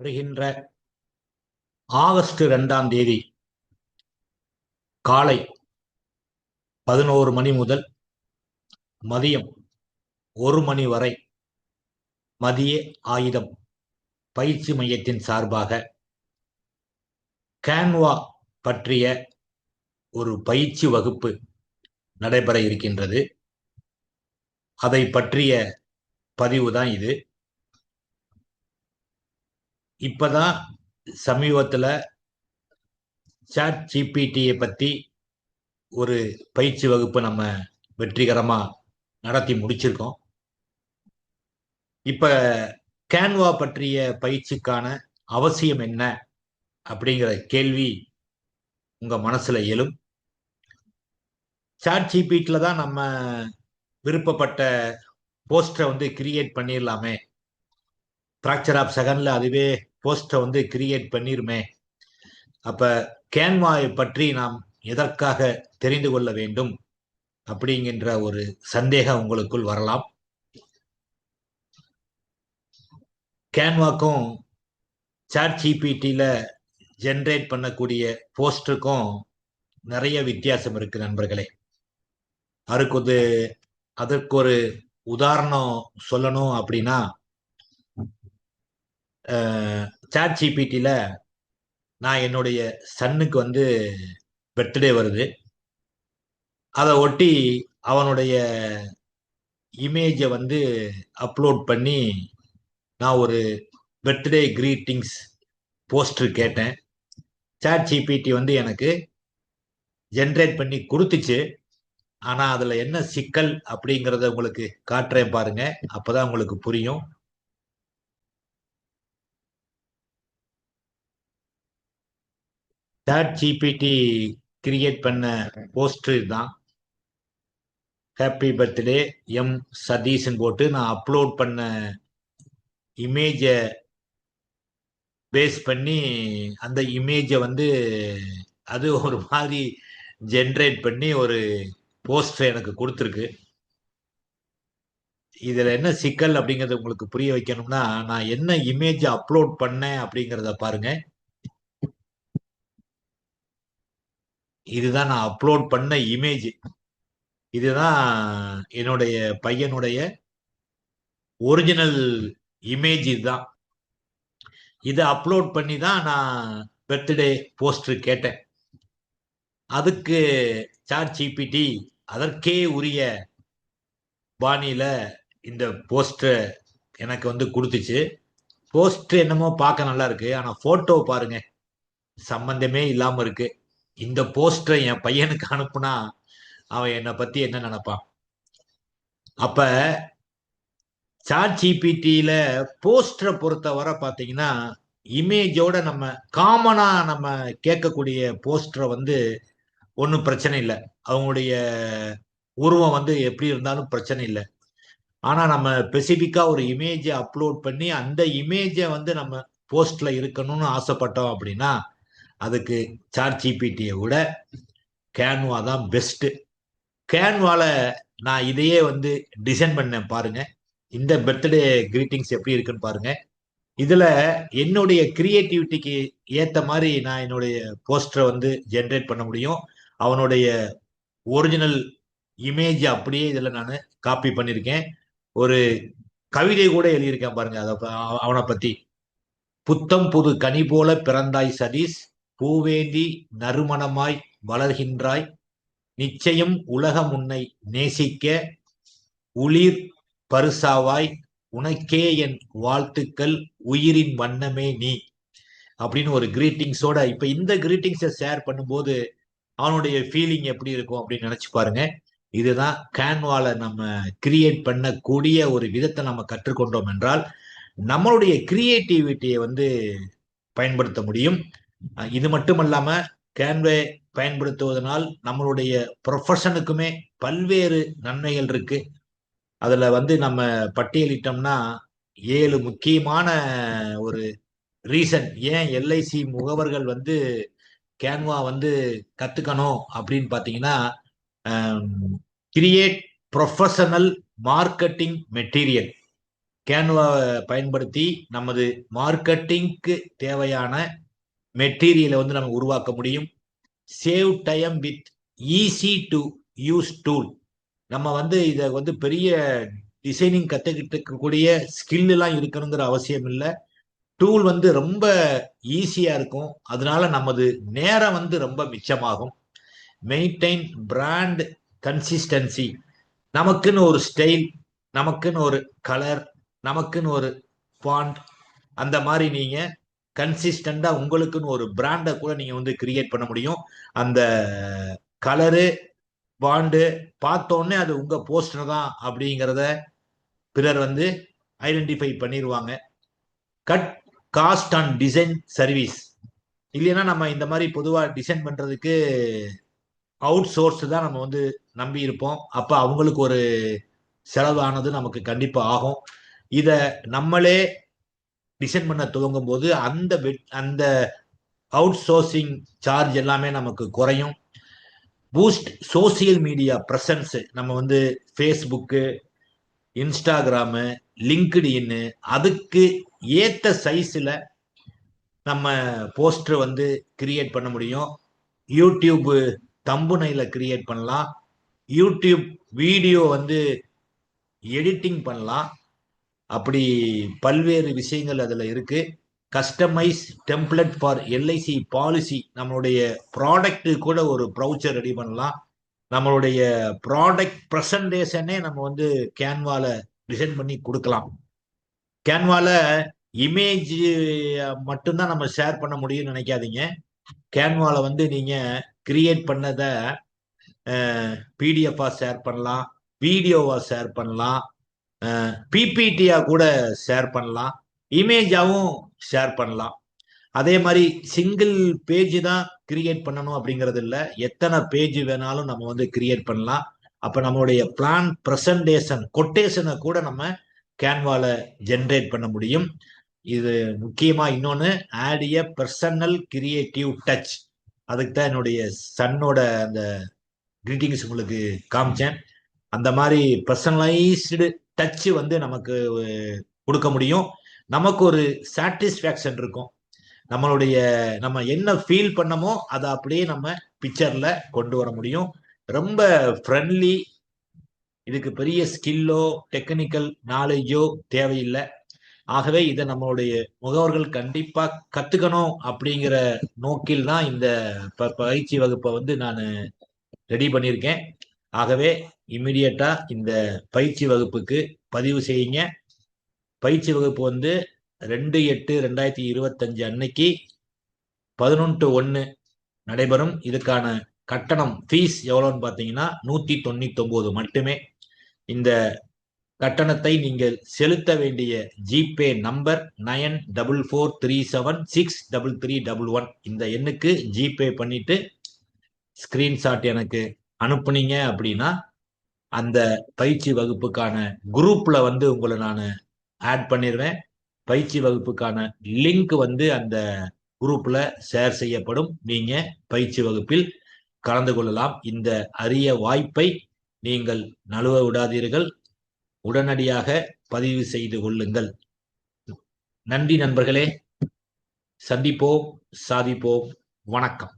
வருகின்ற ஆகஸ்ட் 2ஆம் தேதி காலை 11 மணி முதல் மதியம் 1 மணி வரை மதிய ஆயுதம் பயிற்சி மையத்தின் சார்பாக கேன்வா பற்றிய ஒரு பயிற்சி வகுப்பு நடைபெற இருக்கின்றது. அதை பற்றிய பதிவு தான் இது. இப்பதான் சமீபத்தில் சாட் ஜிபிடியை பற்றி ஒரு பயிற்சி வகுப்பு நம்ம வெற்றிகரமா நடத்தி முடிச்சிருக்கோம். இப்ப கேன்வா பற்றிய பயிற்சிக்கான அவசியம் என்ன அப்படிங்கிற கேள்வி உங்க மனசுல எழும். சாட் ஜிபிடில தான் நம்ம விருப்பப்பட்ட போஸ்டரை வந்து கிரியேட் பண்ணிடலாமே, ஃப்ராக்சர் ஆஃப் செகண்ட்ல அதுவே போஸ்டரை வந்து கிரியேட் பண்ணிருமே. அப்ப கேன்வாவை பற்றி நாம் எதற்காக தெரிந்து கொள்ள வேண்டும் அப்படிங்கின்ற ஒரு சந்தேகம் உங்களுக்குள் வரலாம். கேன்வாக்கும் சாட் ஜிபிடில ஜென்ரேட் பண்ணக்கூடிய போஸ்டருக்கும் நிறைய வித்தியாசம் இருக்கு நண்பர்களே. அதற்கு ஒரு உதாரணம் சொல்லணும் அப்படின்னா, சாட் ஜிபிடில நான் என்னுடைய சன்னுக்கு வந்து பர்த்டே வருது. அதை ஒட்டி அவனுடைய இமேஜை வந்து அப்லோட் பண்ணி நான் ஒரு பர்த்டே கிரீட்டிங்ஸ் போஸ்டர் கேட்டேன். சாட் ஜிபிடி வந்து எனக்கு ஜென்ரேட் பண்ணி கொடுத்துச்சு. ஆனா அதுல என்ன சிக்கல் அப்படிங்கறத உங்களுக்கு காட்டுறேன் பாருங்க, அப்பதான் உங்களுக்கு புரியும். சாட் ஜிபிடி கிரியேட் பண்ண போஸ்டர் தான். ஹாப்பி பர்த்டே எம் சதீஷ்ன்னு போட்டு நான் அப்லோட் பண்ண இமேஜை பேஸ் பண்ணி அந்த இமேஜை வந்து அது ஒரு மாதிரி ஜென்ரேட் பண்ணி ஒரு போஸ்டர் எனக்கு கொடுத்துருக்கு. இதுல என்ன சிக்கல் அப்படிங்கறத உங்களுக்கு புரிய வைக்கணும்னா, நான் என்ன இமேஜ் அப்லோட் பண்ணேன் அப்படிங்கறத பாருங்க. இதுதான் நான் அப்லோட் பண்ண இமேஜ். இதுதான் என்னுடைய பையனுடைய ஒரிஜினல் இமேஜ். இதுதான். இதை அப்லோட் பண்ணி தான் நான் பர்த்டே போஸ்டர் கேட்டேன். அதுக்கு சாட் ஜிபிடி அதற்கே உரிய பாணியில இந்த போஸ்டர் எனக்கு வந்து கொடுத்துச்சு. போஸ்டர் என்னமோ பார்க்க நல்லா இருக்கு, ஆனா போட்டோ பாருங்க, சம்பந்தமே இல்லாம இருக்கு. இந்த போஸ்டரை என் பையனுக்கு அனுப்புனா அவன் என்னை பத்தி என்ன நினைப்பான்? அப்ப சாட் ஜிபிடியில போஸ்டரை பொறுத்தவரை பாத்தீங்கன்னா, இமேஜோட நம்ம காமனா நம்ம கேட்கக்கூடிய போஸ்டரை வந்து ஒன்றும் பிரச்சனை இல்லை. அவங்களுடைய உருவம் வந்து எப்படி இருந்தாலும் பிரச்சனை இல்லை. ஆனா நம்ம ஸ்பெசிபிக்கா ஒரு இமேஜை அப்லோட் பண்ணி அந்த இமேஜை வந்து நம்ம போஸ்ட்ல இருக்கணும்னு ஆசைப்பட்டோம் அப்படின்னா, அதுக்கு சாட் ஜிபிடியை விட கேன்வா தான் பெஸ்ட். கேன்வால நான் இதையே வந்து டிசைன் பண்ணேன் பாருங்க. இந்த பர்த்டே கிரீட்டிங்ஸ் எப்படி இருக்குன்னு பாருங்க. இதுல என்னுடைய கிரியேட்டிவிட்டிக்கு ஏத்த மாதிரி நான் என்னுடைய போஸ்டரை வந்து ஜென்ரேட் பண்ண முடியும். அவனுடைய ஒரிஜினல் இமேஜ் அப்படியே இதுல நான் காப்பி பண்ணிருக்கேன். ஒரு கவிதை கூட எழுதியிருக்கேன் பாருங்க. அவனை பத்தி, புத்தம் புது கனி போல பிறந்தாய் சதீஷ், பூவேந்தி நறுமணமாய் வளர்கின்றாய், நிச்சயம் உலகம் உன்னை நேசிக்க உளிர் பரிசாவாய், உனக்கே என் வாழ்த்துக்கள், உயிரின் வண்ணமே நீ அப்படின்னு ஒரு கிரீட்டிங்ஸோட. இப்ப இந்த கிரீட்டிங்ஸை ஷேர் பண்ணும்போது அவனுடைய ஃபீலிங் எப்படி இருக்கும் அப்படின்னு நினைச்சு பாருங்க. இதுதான் கேன்வால நம்ம கிரியேட் பண்ணக்கூடிய ஒரு விதத்தை நம்ம கற்றுக்கொண்டோம் என்றால் நம்மளுடைய கிரியேட்டிவிட்டியை வந்து பயன்படுத்த முடியும். இது மட்டுமல்லாம கேன்வே பயன்படுத்துவதனால் நம்மளுடைய ப்ரொஃபஷனுக்குமே பல்வேறு நன்மைகள் இருக்கு. அதுல வந்து நம்ம பட்டியலிட்டோம்னா 7 முக்கியமான ஒரு ரீசன் ஏன் எல்ஐசி முகவர்கள் வந்து கேன்வா வந்து கத்துக்கணும் அப்படின்னு பாத்தீங்கன்னா, கிரியேட் ப்ரொஃபஷனல் மார்க்கெட்டிங் மெட்டீரியல். கேன்வாவை பயன்படுத்தி நமது மார்க்கெட்டிங்க்கு தேவையான மெட்டீரியலை வந்து நம்ம உருவாக்க முடியும். Save time with easy to use tool. நம்ம வந்து இதை வந்து பெரிய டிசைனிங் கத்துக்கிட்டு இருக்கக்கூடிய ஸ்கில் எல்லாம் இருக்கணுங்கிற அவசியம் இல்லை. டூல் வந்து ரொம்ப ஈஸியா இருக்கும். அதனால நமது நேரம் வந்து ரொம்ப மிச்சமாகும். Maintain brand consistency. நமக்குன்னு ஒரு ஸ்டைல், நமக்குன்னு ஒரு கலர், நமக்குன்னு ஒரு ஃபாண்ட், அந்த மாதிரி நீங்க கன்சிஸ்டண்டா உங்களுக்குன்னு ஒரு பிராண்டை கூட நீங்க வந்து கிரியேட் பண்ண முடியும். அந்த கலரு பாண்டு பார்த்தோன்னே அது உங்க போஸ்டர் தான் அப்படிங்கிறத பிறர் வந்து ஐடென்டிஃபை பண்ணிடுவாங்க. Cut cost on design service. இல்லைன்னா நம்ம இந்த மாதிரி பொதுவாக டிசைன் பண்றதுக்கு அவுட் சோர்ஸ் தான் நம்ம வந்து நம்பி இருப்போம். அப்ப அவங்களுக்கு ஒரு செலவு ஆனது நமக்கு கண்டிப்பா ஆகும். இத நம்மளே டிசைன் பண்ண துவங்கும் போது அந்த அவுட் சோர்சிங் சார்ஜ் எல்லாமே நமக்கு குறையும். Boost social media presence. நம்ம வந்து ஃபேஸ்புக்கு, இன்ஸ்டாகிராமு, லிங்க்டின், அதுக்கு ஏத்த சைஸ்ல நம்ம போஸ்டர் வந்து கிரியேட் பண்ண முடியும். யூடியூப் தம்புனைல கிரியேட் பண்ணலாம். யூடியூப் வீடியோ வந்து எடிட்டிங் பண்ணலாம். அப்படி பல்வேறு விஷயங்கள் அதுல இருக்கு. Customise template for LIC policy. நம்மளுடைய ப்ராடக்ட் கூட ஒரு ப்ரௌச்சர் ரெடி பண்ணலாம். நம்மளுடைய ப்ராடக்ட் ப்ரெசன்டேஷனே நம்ம வந்து கேன்வால டிசைன் பண்ணி கொடுக்கலாம். கேன்வால இமேஜ் மட்டும்தான் நம்ம ஷேர் பண்ண முடியும்னு நினைக்காதீங்க. கேன்வால வந்து நீங்க கிரியேட் பண்ணதை பிடிஎஃபா ஷேர் பண்ணலாம், வீடியோவா ஷேர் பண்ணலாம், பிபிடியா கூட ஷேர் பண்ணலாம், இமேஜாவும் ஷேர் பண்ணலாம். அதே மாதிரி சிங்கிள் பேஜ் தான் கிரியேட் பண்ணணும் அப்படிங்கிறது இல்லை. எத்தனை பேஜ் வேணாலும் நம்ம வந்து கிரியேட் பண்ணலாம். அப்ப நம்மளுடைய பிளான் பிரசன்டேஷன் கொட்டேஷனை கூட நம்ம கேன்வால ஜென்ரேட் பண்ண முடியும். இது முக்கியமா இன்னொன்னு, add a personal creative touch. அதுக்கு தான் என்னுடைய சன்னோட அந்த கிரீட்டிங்ஸ் உங்களுக்கு காமிச்சேன். அந்த மாதிரி பர்சனலைஸ்டு டச் வந்து நமக்கு கொடுக்க முடியும். நமக்கு ஒரு சாட்டிஸ்ஃபேக்ஷன் இருக்கும். நம்ம என்ன ஃபீல் பண்ணமோ அதை அப்படியே நம்ம பிக்சர்ல கொண்டு வர முடியும். ரொம்ப ஃப்ரெண்ட்லி. இதுக்கு பெரிய ஸ்கில்லோ டெக்னிக்கல் நாலேஜோ தேவையில்லை. ஆகவே இதை நம்மளுடைய முகவர்கள் கண்டிப்பா கத்துக்கணும் அப்படிங்கிற நோக்கில் தான் இந்த பயிற்சி வகுப்பை வந்து நான் ரெடி பண்ணியிருக்கேன். ஆகவே இம்மிடியட்டா இந்த பயிற்சி வகுப்புக்கு பதிவு செய்யுங்க. பயிற்சி வகுப்பு வந்து 2/8/2025 அன்னைக்கு 11:1 நடைபெறும். இதுக்கான கட்டணம் ஃபீஸ் எவ்வளோன்னு பார்த்தீங்கன்னா 199 மட்டுமே. இந்த கட்டணத்தை நீங்கள் செலுத்த வேண்டிய ஜிபே நம்பர் 9443763311. இந்த எண்ணுக்கு ஜிபே பண்ணிட்டு ஸ்கிரீன்ஷாட் எனக்கு அனுப்புனீங்க அப்படின்னா அந்த பயிற்சி வகுப்புக்கான குரூப்ல வந்து உங்களை நான் ஆட் பண்ணிடுவேன். பயிற்சி வகுப்புக்கான லிங்க் வந்து அந்த குரூப்ல ஷேர் செய்யப்படும். நீங்க பயிற்சி வகுப்பில் கலந்து கொள்ளலாம். இந்த அரிய வாய்ப்பை நீங்கள் நழுவ விடாதீர்கள். உடனடியாக பதிவு செய்து கொள்ளுங்கள். நன்றி நண்பர்களே. சந்திப்போம், சாதிப்போம். வணக்கம்.